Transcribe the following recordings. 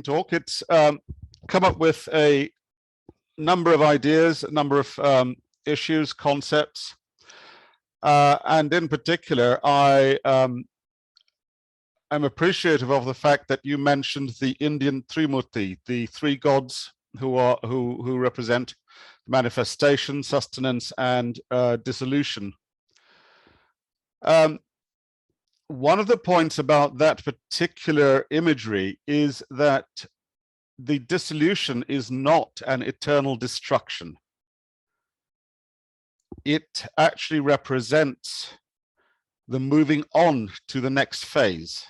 talk. It's come up with a number of ideas, a number of issues, concepts, and in particular, I am appreciative of the fact that you mentioned the Indian Trimurti, the three gods who represent manifestation, sustenance, and dissolution. One of the points about that particular imagery is that the dissolution is not an eternal destruction. It actually represents the moving on to the next phase.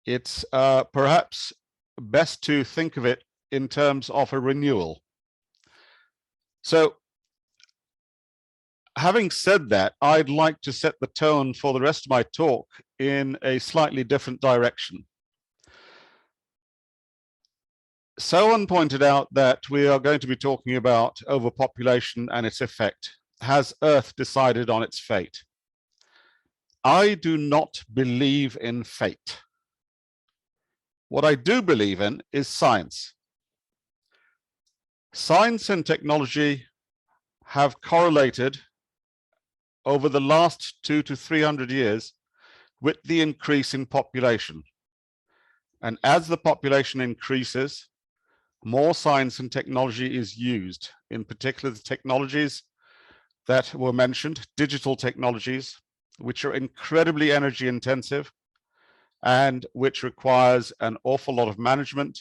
It's perhaps best to think of it in terms of a renewal. So, having said that, I'd like to set the tone for the rest of my talk in a slightly different direction. Someone pointed out that we are going to be talking about overpopulation and its effect. Has Earth decided on its fate? I do not believe in fate. What I do believe in is science. Science and technology have correlated over the last 200 to 300 years with the increase in population. And as the population increases, more science and technology is used, in particular the technologies that were mentioned, digital technologies, which are incredibly energy intensive and which requires an awful lot of management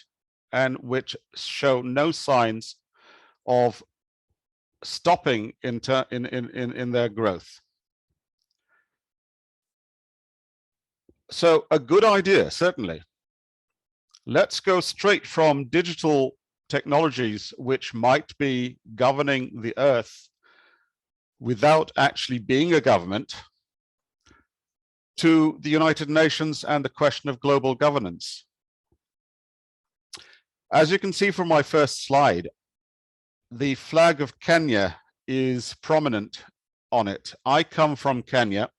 and which show no signs of stopping in their growth. So a good idea, certainly. Let's go straight from digital technologies, which might be governing the earth without actually being a government, to the United Nations and the question of global governance. As you can see from my first slide, the flag of Kenya is prominent on it. I come from Kenya.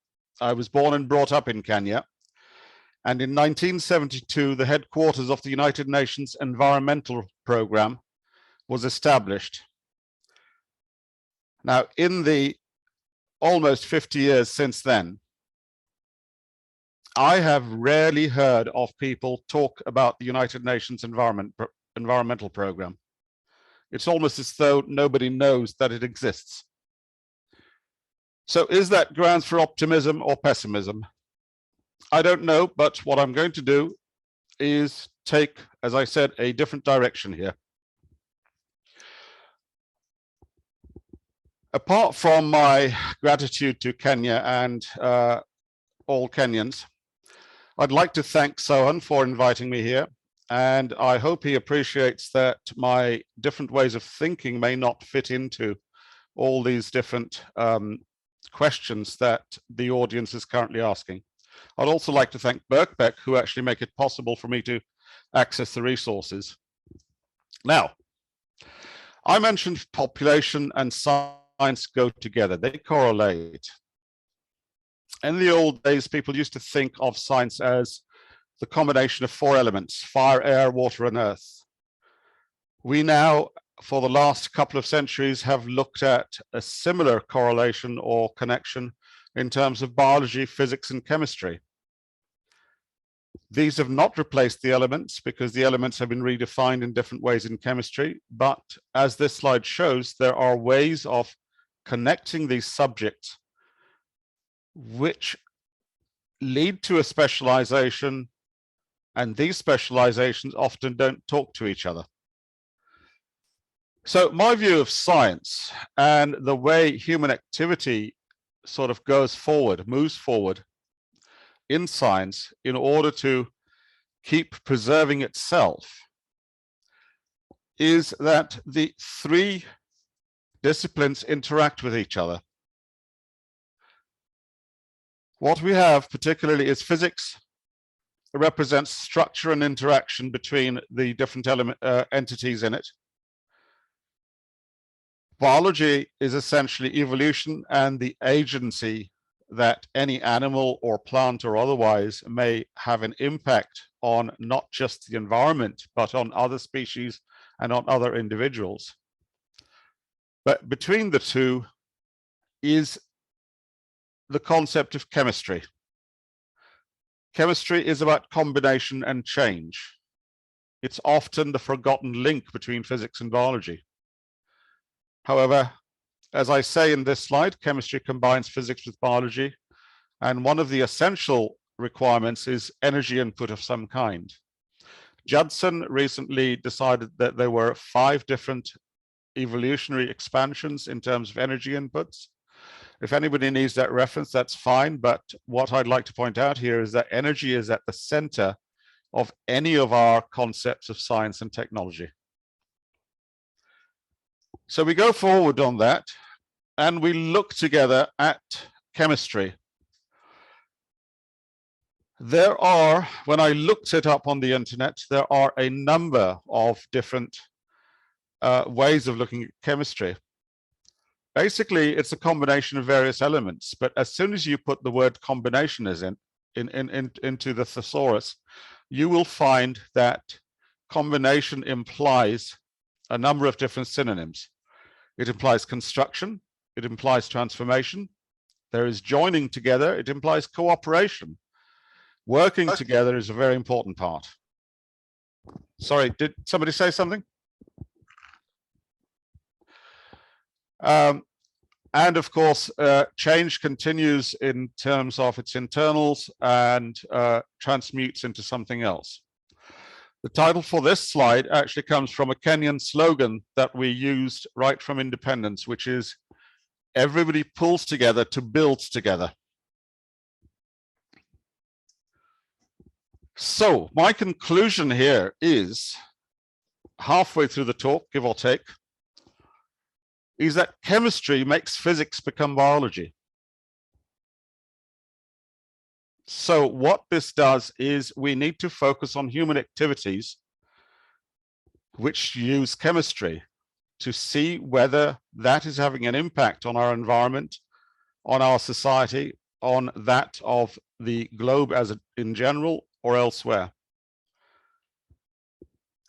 I was born and brought up in Kenya. And in 1972, the headquarters of the United Nations Environmental Program was established. Now, in the almost 50 years since then, I have rarely heard of people talk about the United Nations Environmental Program. It's almost as though nobody knows that it exists. So is that grounds for optimism or pessimism? I don't know, but what I'm going to do is take, as I said, a different direction here. Apart from my gratitude to Kenya and all Kenyans, I'd like to thank Sohan for inviting me here. And I hope he appreciates that my different ways of thinking may not fit into all these different questions that the audience is currently asking. I'd also like to thank Birkbeck, who actually make it possible for me to access the resources. Now, I mentioned population and science go together, they correlate. In the old days, people used to think of science as the combination of four elements: fire, air, water, and earth. We now, for the last couple of centuries, have looked at a similar correlation or connection in terms of biology, physics, and chemistry. These have not replaced the elements because the elements have been redefined in different ways in chemistry. But as this slide shows, there are ways of connecting these subjects which lead to a specialization, and these specializations often don't talk to each other. So my view of science and the way human activity sort of goes forward, moves forward in science in order to keep preserving itself, is that the three disciplines interact with each other. What we have particularly is physics. It represents structure and interaction between the different entities in it. Biology is essentially evolution and the agency that any animal or plant or otherwise may have an impact on not just the environment, but on other species and on other individuals. But between the two is the concept of chemistry. Chemistry is about combination and change. It's often the forgotten link between physics and biology. However, as I say in this slide, chemistry combines physics with biology, and one of the essential requirements is energy input of some kind. Judson recently decided that there were 5 different evolutionary expansions in terms of energy inputs. If anybody needs that reference, that's fine, but what I'd like to point out here is that energy is at the center of any of our concepts of science and technology. So we go forward on that, and we look together at chemistry. There are, when I looked it up on the internet, there are a number of different ways of looking at chemistry. Basically, it's a combination of various elements, but as soon as you put the word combination into the thesaurus, you will find that combination implies a number of different synonyms. It implies construction, it implies transformation, there is joining together, it implies cooperation. Working together is a very important part. Sorry, did somebody say something? And of course, change continues in terms of its internals and transmutes into something else. The title for this slide actually comes from a Kenyan slogan that we used right from independence, which is, everybody pulls together to build together. So my conclusion here is, halfway through the talk, give or take, is that chemistry makes physics become biology. So what this does is we need to focus on human activities which use chemistry to see whether that is having an impact on our environment, on our society, on that of the globe as in general or elsewhere.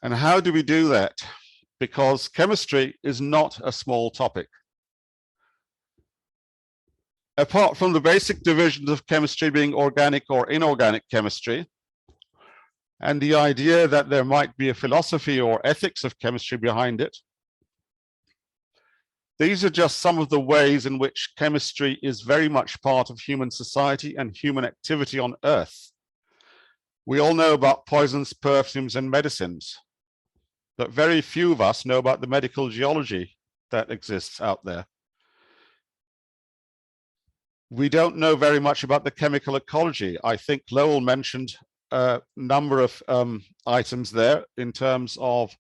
And how do we do that? Because chemistry is not a small topic. Apart from the basic divisions of chemistry being organic or inorganic chemistry, and the idea that there might be a philosophy or ethics of chemistry behind it, these are just some of the ways in which chemistry is very much part of human society and human activity on Earth. We all know about poisons, perfumes, and medicines, but very few of us know about the medical geology that exists out there. We don't know very much about the chemical ecology. I think Lowell mentioned a number of items there in terms of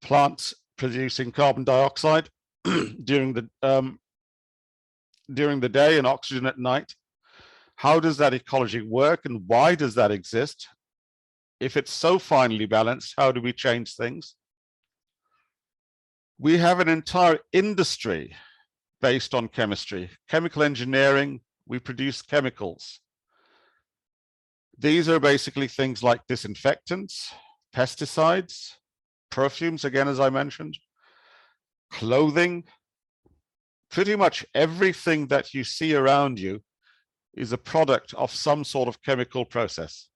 plants producing carbon dioxide during the day and oxygen at night. How does that ecology work and why does that exist? If it's so finely balanced, how do we change things? We have an entire industry based on chemistry, chemical engineering. We produce chemicals. These are basically things like disinfectants, pesticides, perfumes, again, as I mentioned, clothing. Pretty much everything that you see around you is a product of some sort of chemical process.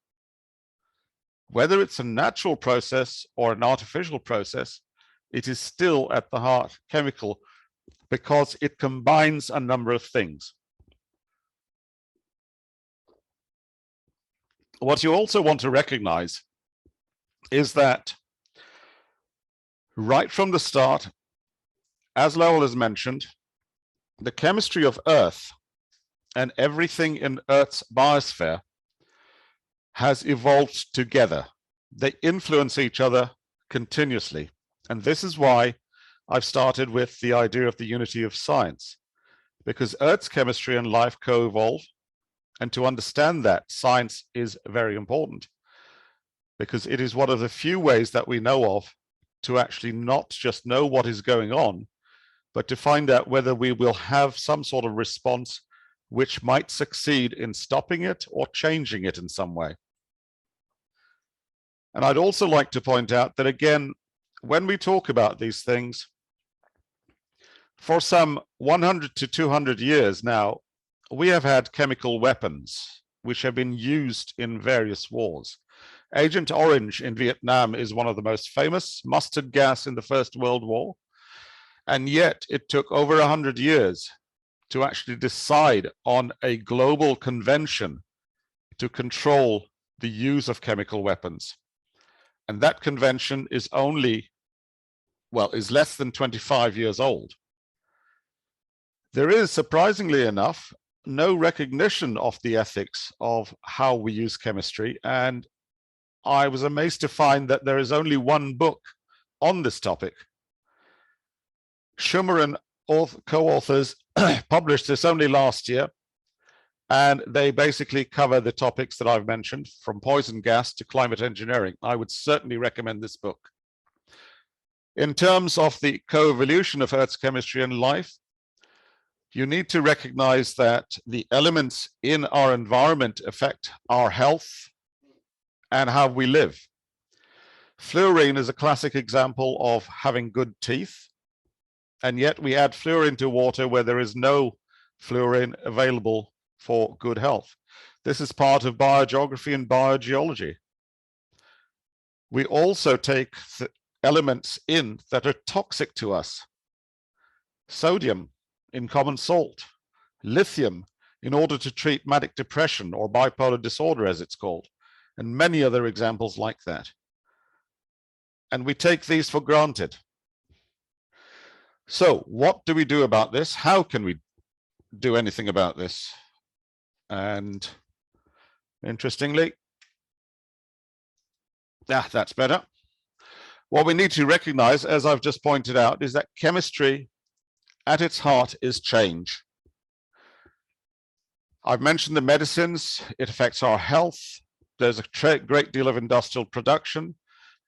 Whether it's a natural process or an artificial process, it is still at the heart chemical because it combines a number of things. What you also want to recognize is that right from the start, as Lowell has mentioned, the chemistry of Earth and everything in Earth's biosphere has evolved together. They influence each other continuously. And this is why I've started with the idea of the unity of science, because Earth's chemistry and life co-evolve. And to understand that, science is very important, because it is one of the few ways that we know of to actually not just know what is going on, but to find out whether we will have some sort of response which might succeed in stopping it or changing it in some way. And I'd also like to point out that, again, when we talk about these things, for some 100 to 200 years now, we have had chemical weapons which have been used in various wars. Agent Orange in Vietnam is one of the most famous, mustard gas in the First World War. And yet it took over 100 years to actually decide on a global convention to control the use of chemical weapons. And that convention is is less than 25 years old. There is, surprisingly enough, no recognition of the ethics of how we use chemistry. And I was amazed to find that there is only one book on this topic. Schumer and co-authors published this only last year, and they basically cover the topics that I've mentioned, from poison gas to climate engineering. I would certainly recommend this book. In terms of the co-evolution of Earth's chemistry and life, you need to recognize that the elements in our environment affect our health and how we live. Fluorine is a classic example of having good teeth, and yet we add fluorine to water where there is no fluorine available for good health. This is part of biogeography and biogeology. We also take elements in that are toxic to us. Sodium in common salt, lithium in order to treat manic depression or bipolar disorder, as it's called, and many other examples like that. And we take these for granted. So what do we do about this? How can we do anything about this? And interestingly, that's better. What we need to recognize, as I've just pointed out, is that chemistry at its heart is change. I've mentioned the medicines. It affects our health. There's a great deal of industrial production.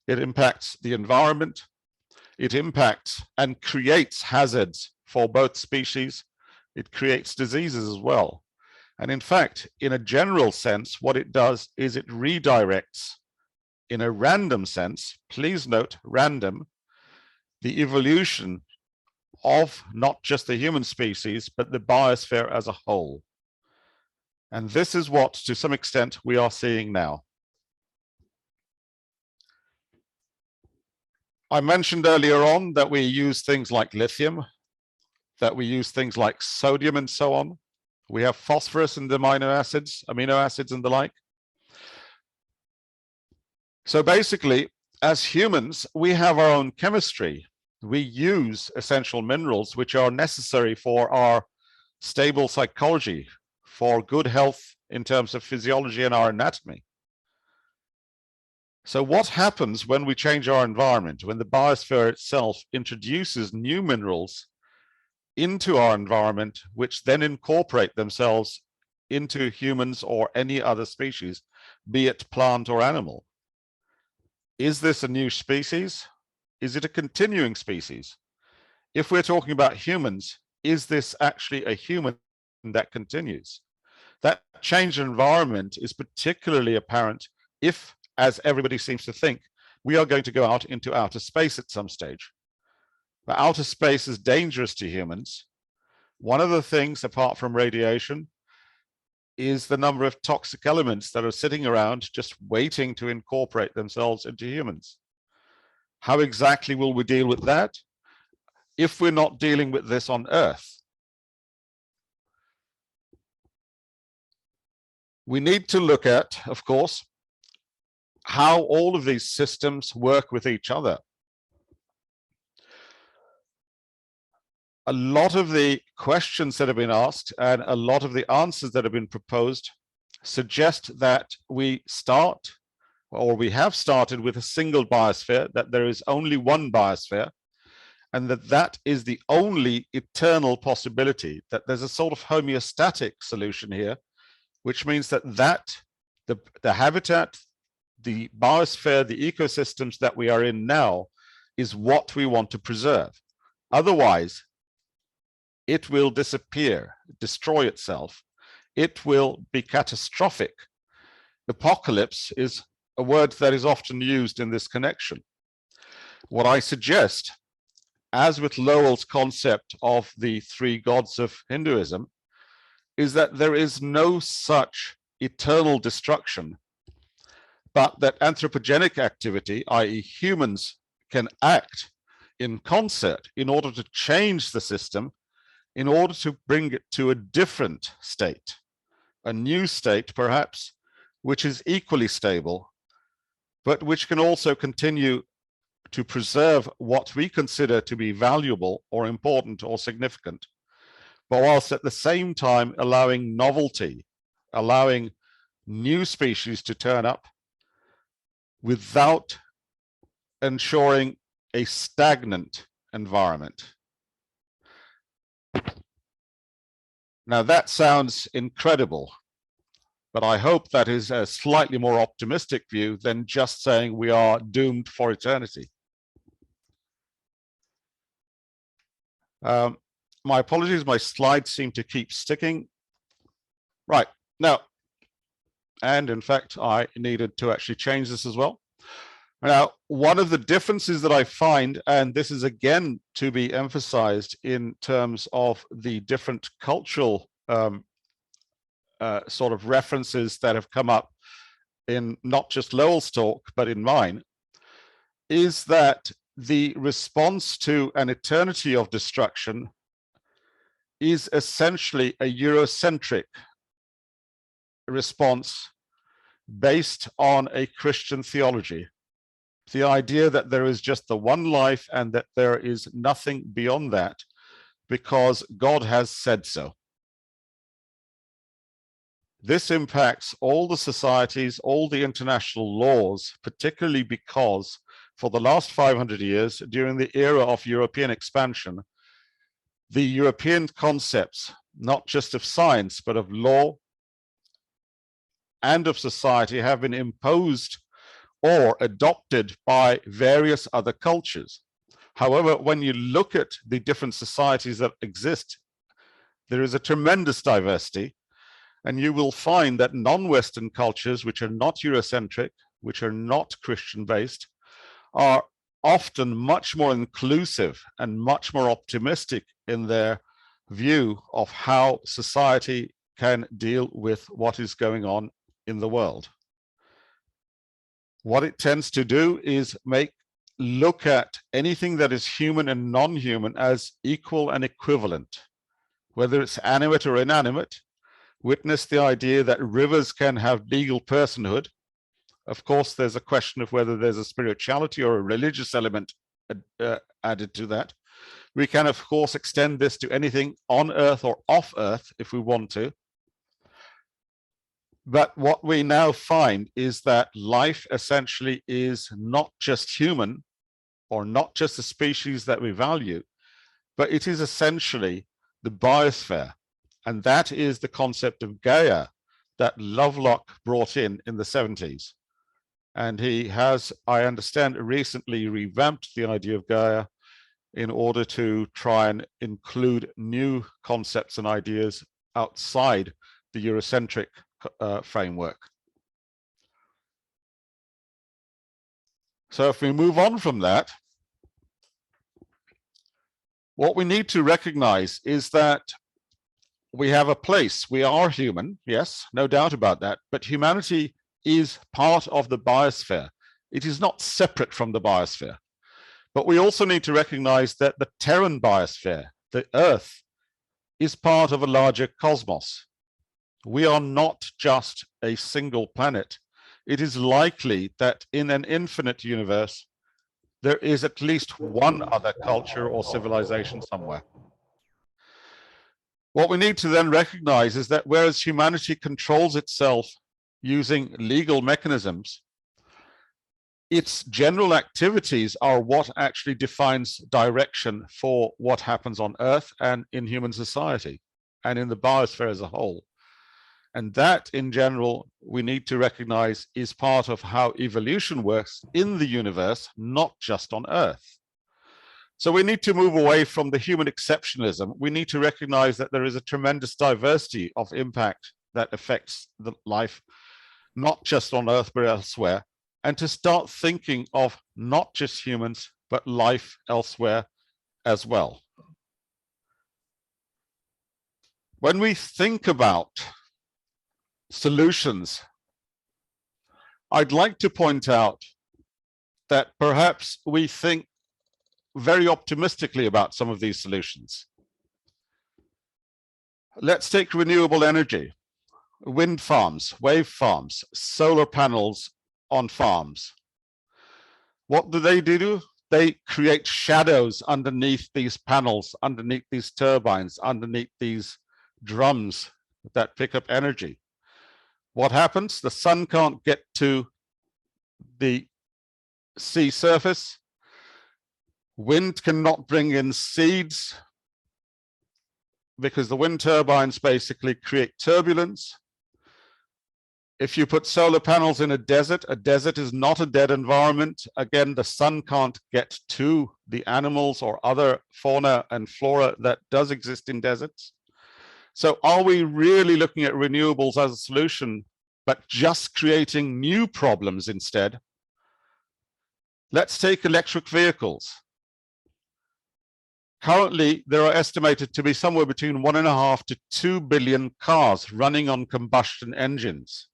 It impacts the environment. It impacts and creates hazards for both species. It creates diseases as well. And in fact, in a general sense, what it does is it redirects, in a random sense, please note random, the evolution of not just the human species, but the biosphere as a whole. And this is what, to some extent, we are seeing now. I mentioned earlier on that we use things like lithium, that we use things like sodium and so on. We have phosphorus and amino acids and the like. So basically, as humans, we have our own chemistry. We use essential minerals which are necessary for our stable psychology, for good health in terms of physiology and our anatomy. So what happens when we change our environment, when the biosphere itself introduces new minerals into our environment, which then incorporate themselves into humans or any other species, be it plant or animal? Is this a new species? Is it a continuing species? If we're talking about humans, is this actually a human that continues? That change in environment is particularly apparent if, as everybody seems to think, we are going to go out into outer space at some stage. But outer space is dangerous to humans. One of the things, apart from radiation, is the number of toxic elements that are sitting around just waiting to incorporate themselves into humans. How exactly will we deal with that if we're not dealing with this on Earth? We need to look at, of course, how all of these systems work with each other. A lot of the questions that have been asked and a lot of the answers that have been proposed suggest that we start, or we have started, with a single biosphere, that there is only one biosphere, and that is the only eternal possibility, that there's a sort of homeostatic solution here, which means that the habitat, the biosphere, the ecosystems that we are in now is what we want to preserve. Otherwise, it will disappear, destroy itself. It will be catastrophic. Apocalypse is a word that is often used in this connection. What I suggest, as with Lowell's concept of the three gods of Hinduism, is that there is no such eternal destruction, but that anthropogenic activity, i.e. humans, can act in concert in order to change the system, in order to bring it to a different state, a new state perhaps, which is equally stable, but which can also continue to preserve what we consider to be valuable or important or significant, but whilst at the same time allowing novelty, allowing new species to turn up without ensuring a stagnant environment. Now that sounds incredible, but I hope that is a slightly more optimistic view than just saying we are doomed for eternity. My apologies, my slides seem to keep sticking. Right, now, and in fact, I needed to actually change this as well. Now, one of the differences that I find, and this is again to be emphasized in terms of the different cultural sort of references that have come up in not just Lowell's talk, but in mine, is that the response to an eternity of destruction is essentially a Eurocentric response based on a Christian theology. The idea that there is just the one life and that there is nothing beyond that because God has said so. This impacts all the societies, all the international laws, particularly because for the last 500 years, during the era of European expansion, the European concepts, not just of science, but of law and of society, have been imposed or adopted by various other cultures. However, when you look at the different societies that exist, there is a tremendous diversity, and you will find that non-Western cultures, which are not Eurocentric, which are not Christian-based, are often much more inclusive and much more optimistic in their view of how society can deal with what is going on in the world. What it tends to do is look at anything that is human and non-human as equal and equivalent, whether it's animate or inanimate. Witness the idea that rivers can have legal personhood. Of course, there's a question of whether there's a spirituality or a religious element added to that. We can, of course, extend this to anything on Earth or off Earth if we want to. But what we now find is that life essentially is not just human or not just the species that we value, but it is essentially the biosphere. And that is the concept of Gaia that Lovelock brought in the 70s. And he has, I understand, recently revamped the idea of Gaia in order to try and include new concepts and ideas outside the Eurocentric framework. So if we move on from that, what we need to recognize is that we have a place. We are human, yes, no doubt about that, but humanity is part of the biosphere. It is not separate from the biosphere. But we also need to recognize that the Terran biosphere, the Earth, is part of a larger cosmos. We are not just a single planet. It is likely that in an infinite universe, there is at least one other culture or civilization somewhere. What we need to then recognize is that whereas humanity controls itself using legal mechanisms, its general activities are what actually defines direction for what happens on Earth and in human society and in the biosphere as a whole. And that, in general, we need to recognize is part of how evolution works in the universe, not just on Earth. So we need to move away from the human exceptionalism. We need to recognize that there is a tremendous diversity of impact that affects the life, not just on Earth, but elsewhere. and to start thinking of not just humans, but life elsewhere as well. When we think about solutions, I'd like to point out that perhaps we think very optimistically about some of these solutions. Let's take renewable energy, wind farms, wave farms, solar panels on farms. What do? They create shadows underneath these panels, underneath these turbines, underneath these drums that pick up energy. What happens? The sun can't get to the sea surface. Wind cannot bring in seeds because the wind turbines basically create turbulence. If you put solar panels in a desert is not a dead environment. Again, the sun can't get to the animals or other fauna and flora that does exist in deserts. So are we really looking at renewables as a solution, but just creating new problems instead? Let's take electric vehicles. Currently, there are estimated to be somewhere between 1.5 to 2 billion cars running on combustion engines.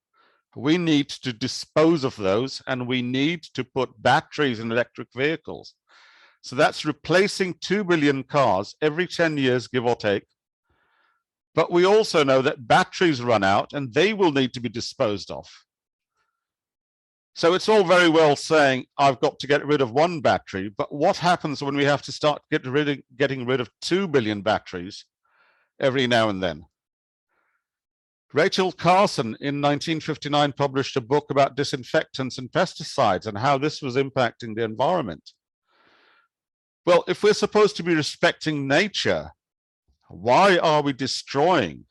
We need to dispose of those, and we need to put batteries in electric vehicles. So that's replacing 2 billion cars every 10 years, give or take. But we also know that batteries run out and they will need to be disposed of. So it's all very well saying, I've got to get rid of one battery, but what happens when we have to start getting rid of 2 billion batteries every now and then? Rachel Carson in 1959 published a book about disinfectants and pesticides and how this was impacting the environment. Well, if we're supposed to be respecting nature, why are we destroying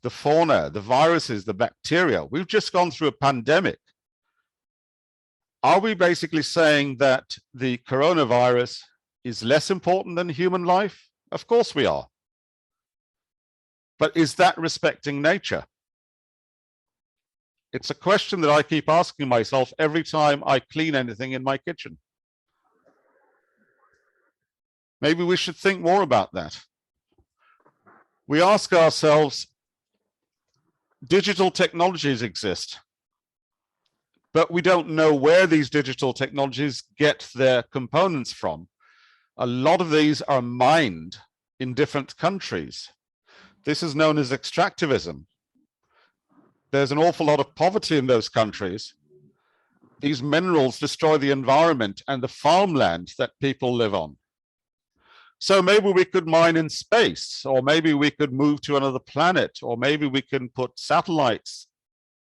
the fauna, the viruses, the bacteria? We've just gone through a pandemic. Are we basically saying that the coronavirus is less important than human life? Of course we are. But is that respecting nature? It's a question that I keep asking myself every time I clean anything in my kitchen. Maybe we should think more about that. We ask ourselves, digital technologies exist, but we don't know where these digital technologies get their components from. A lot of these are mined in different countries. This is known as extractivism. There's an awful lot of poverty in those countries. These minerals destroy the environment and the farmland that people live on. So maybe we could mine in space, or maybe we could move to another planet, or maybe we can put satellites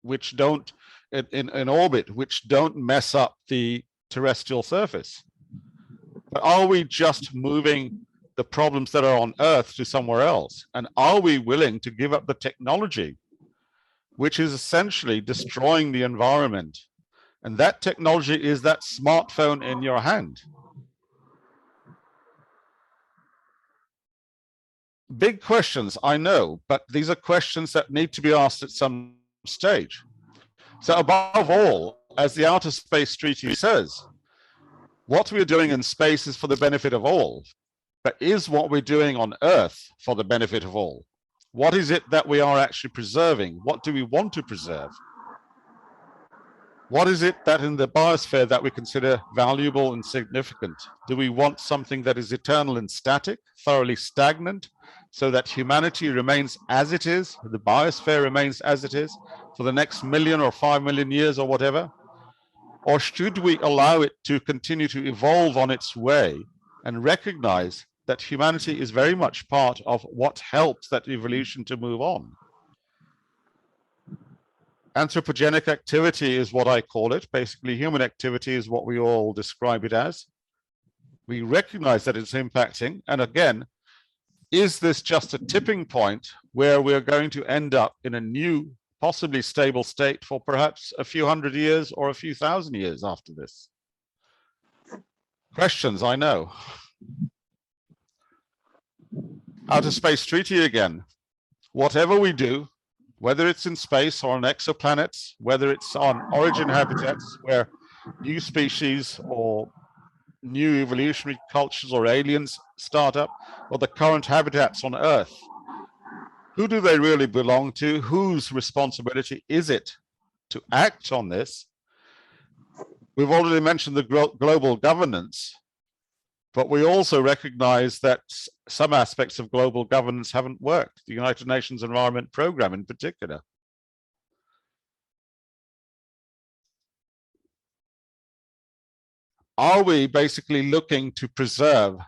which don't in orbit, which don't mess up the terrestrial surface. But are we just moving the problems that are on Earth to somewhere else? And are we willing to give up the technology, which is essentially destroying the environment? And that technology is that smartphone in your hand. Big questions, I know, but these are questions that need to be asked at some stage. So above all, as the Outer Space Treaty says, what we're doing in space is for the benefit of all, but is what we're doing on Earth for the benefit of all? What is it that we are actually preserving? What do we want to preserve? What is it that in the biosphere that we consider valuable and significant? Do we want something that is eternal and static, thoroughly stagnant, so that humanity remains as it is, the biosphere remains as it is for the next 1 million or 5 million years or whatever? Or should we allow it to continue to evolve on its way and recognize that humanity is very much part of what helps that evolution to move on? Anthropogenic activity is what I call it. Basically, human activity is what we all describe it as. We recognize that it's impacting. And again, is this just a tipping point where we're going to end up in a new, possibly stable state for perhaps a few hundred years or a few thousand years after this? Questions, I know. Outer Space Treaty again. Whatever we do, whether it's in space or on exoplanets, whether it's on origin habitats where new species or new evolutionary cultures or aliens start up, or the current habitats on Earth? Who do they really belong to? Whose responsibility is it to act on this? We've already mentioned the global governance, but we also recognize that some aspects of global governance haven't worked, the United Nations Environment Programme in particular. Are we basically looking to preserve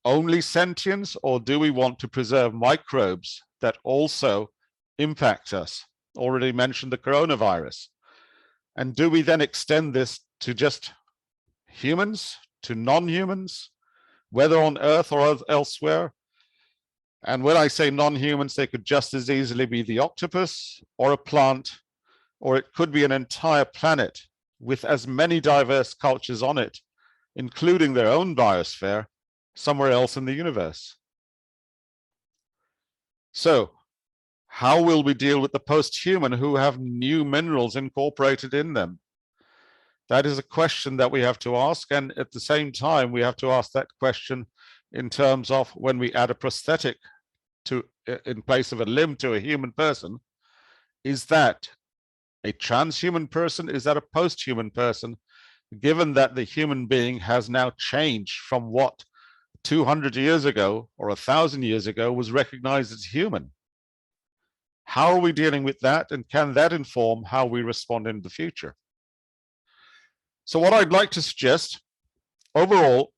only sentience, or do we want to preserve microbes that also impact us? Already mentioned the coronavirus. And do we then extend this to just humans, to non-humans, whether on Earth or elsewhere? And when I say non-humans, they could just as easily be the octopus or a plant, or it could be an entire planet with as many diverse cultures on it, including their own biosphere, somewhere else in the universe. So how will we deal with the post-human who have new minerals incorporated in them? That is a question that we have to ask, and at the same time, we have to ask that question in terms of when we add a prosthetic to in place of a limb to a human person, is that a transhuman person? Is that a post-human person? Given that the human being has now changed from what 200 years ago or 1,000 years ago was recognized as human. How are we dealing with that, and can that inform how we respond in the future? So what I'd like to suggest overall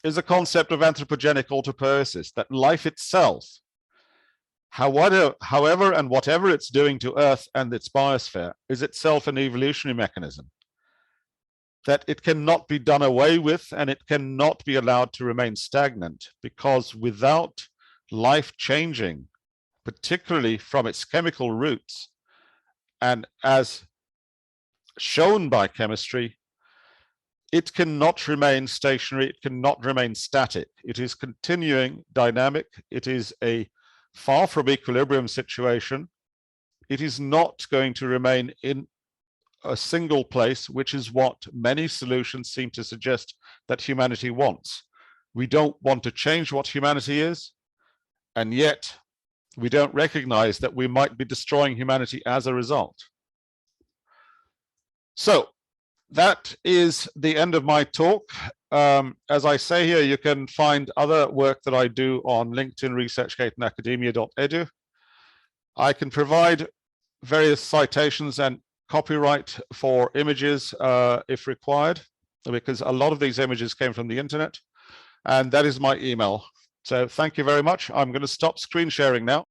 is a concept of anthropogenic autopoiesis, that life itself, however and whatever it's doing to Earth and its biosphere, is itself an evolutionary mechanism, that it cannot be done away with and it cannot be allowed to remain stagnant, because without life changing, particularly from its chemical roots, and as shown by chemistry, it cannot remain stationary, it cannot remain static. It is continuing dynamic. It is a far from equilibrium situation. It is not going to remain in a single place, which is what many solutions seem to suggest that humanity wants. We don't want to change what humanity is, and yet we don't recognize that we might be destroying humanity as a result. So that is the end of my talk. As I say here, you can find other work that I do on LinkedIn, ResearchGate, and academia.edu. I can provide various citations and copyright for images if required, because a lot of these images came from the internet, and that is my email. So thank you very much. I'm going to stop screen sharing now.